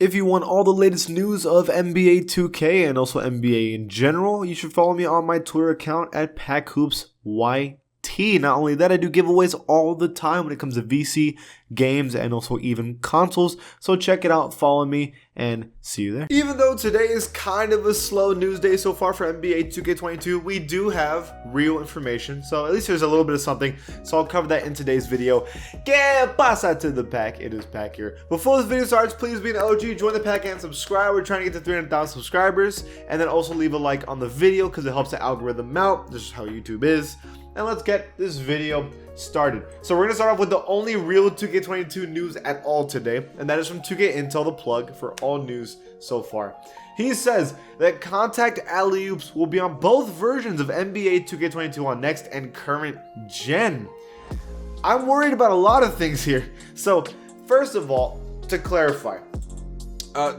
If you want all the latest news of NBA 2K and also NBA in general, you should follow me on my Twitter account at PackHoopsYT. Not only that, I do giveaways all the time when it comes to VC, games, and also even consoles. So check it out, follow me, and see you there. Even though today is kind of a slow news day so far for NBA 2K22, we do have real information. So at least there's a little bit of something. So I'll cover that in today's video. Que pasa to the pack? It is Pack here. Before this video starts, please be an OG, join the pack, and subscribe. We're trying to get to 300,000 subscribers. And then also leave a like on the video because it helps the algorithm out. This is how YouTube is. And let's get this video started. So we're going to start off with the only real 2K22 news at all today, and that is from 2K Intel, the plug for all news so far. He says that contact alley-oops will be on both versions of NBA 2K22 on next and current gen. I'm worried about a lot of things here. So first of all, to clarify,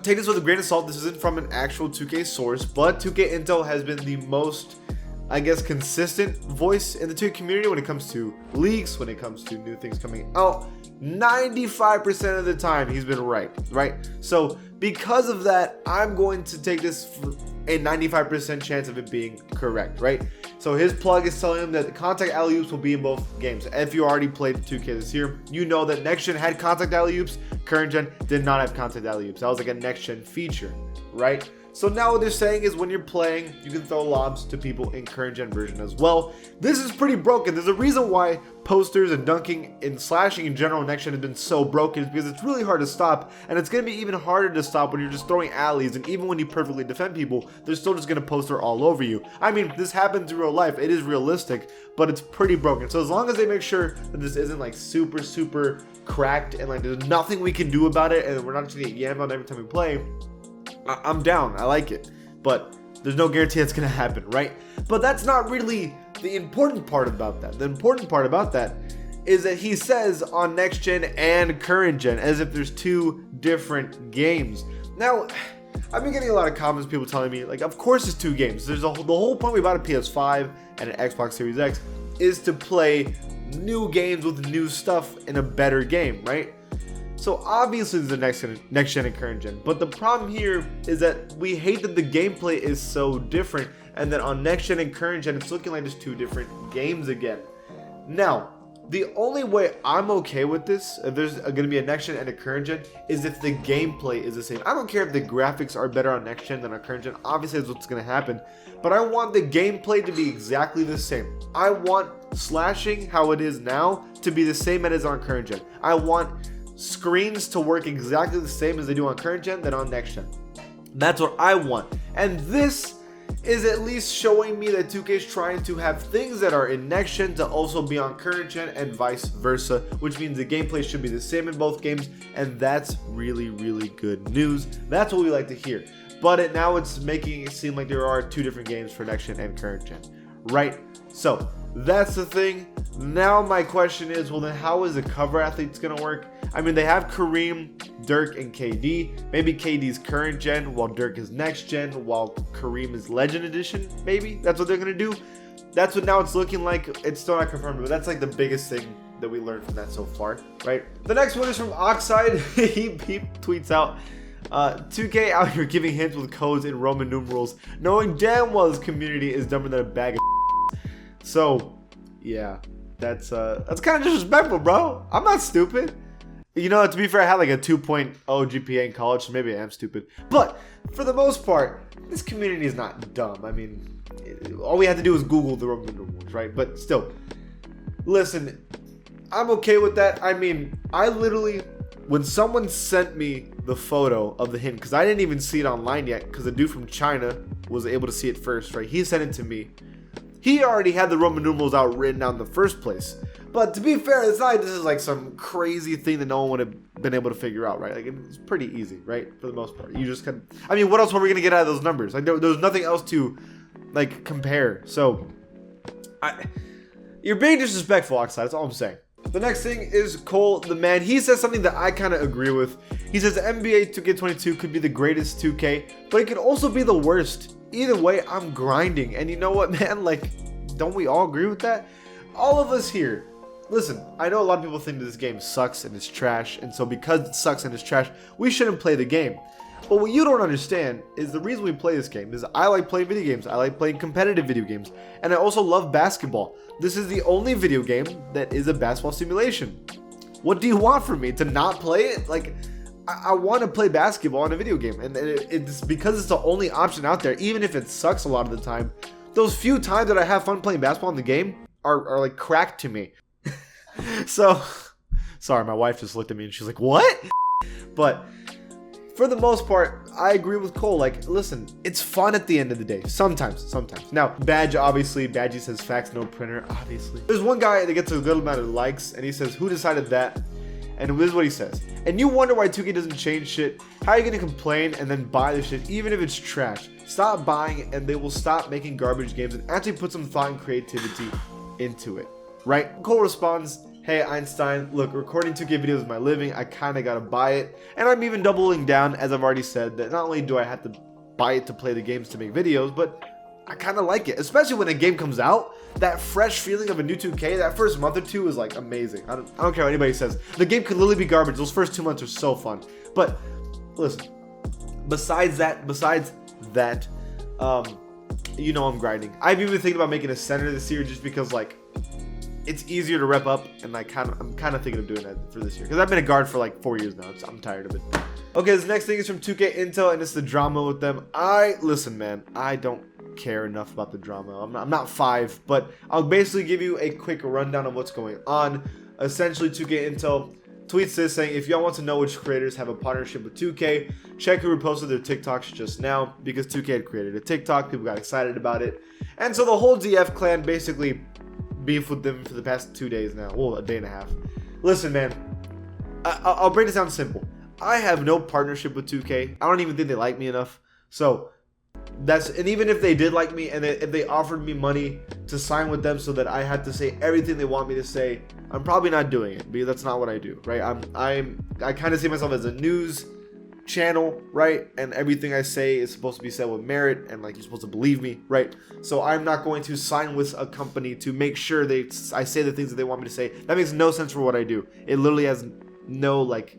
take this with a grain of salt. This isn't from an actual 2K source, but 2K Intel has been the most, I guess, consistent voice in the 2K community when it comes to leaks, when it comes to new things coming out. 95% of the time he's been right? So because of that, I'm going to take this for a 95% chance of it being correct, right? So his plug is telling him that the contact alley-oops will be in both games. If you already played 2K this year, you know that next gen had contact alley-oops, current gen did not have contact alley-oops. That was like a next gen feature, right? So now what they're saying is when you're playing, you can throw lobs to people in current gen version as well. This is pretty broken. There's a reason why posters and dunking and slashing in general next gen has been so broken. It's because it's really hard to stop, and it's going to be even harder to stop when you're just throwing alleys, and even when you perfectly defend people, they're still just going to poster all over you. I mean, this happens in real life. It is realistic, but it's pretty broken. So as long as they make sure that this isn't like super cracked and like there's nothing we can do about it, and we're not just going to get yammed on every time we play, I'm down. I like it, but there's no guarantee that's gonna happen, right? But that's not really the important part about that. The important part about that is that he says on next gen and current gen, as if there's two different games. Now, I've been getting a lot of comments, people telling me, like, of course it's two games. The whole point we bought a PS5 and an Xbox Series X is to play new games with new stuff in a better game, right? So obviously there's a next gen and current gen, but the problem here is that we hate that the gameplay is so different, and that on next gen and current gen it's looking like just two different games again. Now, the only way I'm okay with this, if there's going to be a next gen and a current gen, is if the gameplay is the same. I don't care if the graphics are better on next gen than on current gen. Obviously that's what's going to happen, but I want the gameplay to be exactly the same. I want slashing how it is now to be the same as it is on current gen. I want screens to work exactly the same as they do on current gen than on next gen. That's what I want. And this is at least showing me that 2K is trying to have things that are in next gen to also be on current gen and vice versa, which means the gameplay should be the same in both games, and that's really good news. That's what we like to hear. But now it's making it seem like there are two different games for next gen and current gen, right? So that's the thing. Now my question is, well then how is the cover athletes gonna work? I mean, they have Kareem, Dirk, and KD. Maybe KD's current gen while Dirk is next gen, while Kareem is legend edition. Maybe that's what they're gonna do. That's what now it's looking like. It's still not confirmed, but that's like the biggest thing that we learned from that so far, right? The next one is from Oxide. he tweets out, 2K out here giving hints with codes in Roman numerals, knowing damn well this community is dumber than a bag of So yeah, that's kind of disrespectful, bro. I'm not stupid. You know, to be fair, I had like a 2.0 GPA in college, so maybe I am stupid. But for the most part, this community is not dumb. I mean, all we had to do was Google the Roman numerals, right? But still, listen, I'm okay with that. I mean, I literally, when someone sent me the photo of the hint, because I didn't even see it online yet, because the dude from China was able to see it first, right? He sent it to me. He already had the Roman numerals out written down in the first place. But to be fair, it's not like this is like some crazy thing that no one would have been able to figure out, right? Like, it's pretty easy, right? For the most part. You just can, I mean, what else were we going to get out of those numbers? Like, there was nothing else to, like, compare. So, you're being disrespectful, Oxide. That's all I'm saying. The next thing is Cole, the man. He says something that I kind of agree with. He says NBA 2K22 could be the greatest 2K, but it could also be the worst. Either way, I'm grinding. And you know what, man? Like, don't we all agree with that? All of us here listen, I know a lot of people think that this game sucks and it's trash, and so because it sucks and it's trash, we shouldn't play the game. But what you don't understand is the reason we play this game is I like playing video games, I like playing competitive video games, and I also love basketball. This is the only video game that is a basketball simulation. What do you want from me? To not play it? Like, I want to play basketball in a video game, and it's because it's the only option out there, even if it sucks a lot of the time. Those few times that I have fun playing basketball in the game are like crack to me. So, sorry, my wife just looked at me and she's like, what? But for the most part, I agree with Cole. Like, listen, it's fun at the end of the day. Sometimes. Now, Badge, obviously, Badgie says facts, no printer, obviously. There's one guy that gets a good amount of likes, and he says, who decided that? And this is what he says. And you wonder why 2K doesn't change shit? How are you gonna complain and then buy the shit, even if it's trash? Stop buying and they will stop making garbage games and actually put some thought and creativity into it, right? Cole responds, hey Einstein, look, recording 2K videos is my living, I kinda gotta buy it. And I'm even doubling down, as I've already said, that not only do I have to buy it to play the games to make videos, but I kind of like it, especially when a game comes out. That fresh feeling of a new 2K, that first month or two is like amazing. I don't care what anybody says. The game could literally be garbage. Those first 2 months are so fun. But listen, besides that, you know I'm grinding. I've even been thinking about making a center this year just because like it's easier to rep up, and I'm kind of thinking of doing that for this year because I've been a guard for like 4 years now. So I'm tired of it. Okay, this next thing is from 2K Intel, and it's the drama with them. Listen, man, I don't care enough about the drama. I'm not 5, but I'll basically give you a quick rundown of what's going on. Essentially, 2K Intel tweets this saying, if y'all want to know which creators have a partnership with 2K, check who reposted their TikToks just now, because 2K had created a TikTok, people got excited about it, and so the whole DF clan basically beefed with them for the past 2 days now, well, a day and a half. Listen, man, I'll break this down simple. I have no partnership with 2K. I don't even think they like me enough. So and even if they did like me and if they offered me money to sign with them so that I had to say everything they want me to say, I'm probably not doing it because that's not what I do, right? I kind of see myself as a news channel, right? And everything I say is supposed to be said with merit, and like you're supposed to believe me, right? So I'm not going to sign with a company to make sure I say the things that they want me to say. That makes no sense for what I do. It literally has no like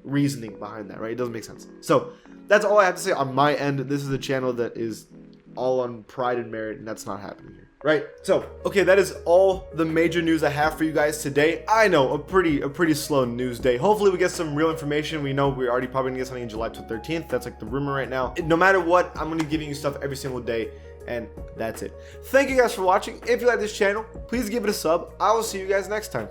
reasoning behind that, right? It doesn't make sense. So that's all I have to say on my end. This is a channel that is all on pride and merit, and that's not happening here, right? So, okay, that is all the major news I have for you guys today. I know, a pretty slow news day. Hopefully we get some real information. We know we're already probably gonna get something in July 13th. That's like the rumor right now. No matter what, I'm gonna be giving you stuff every single day, and that's it. Thank you guys for watching. If you like this channel, please give it a sub. I will see you guys next time.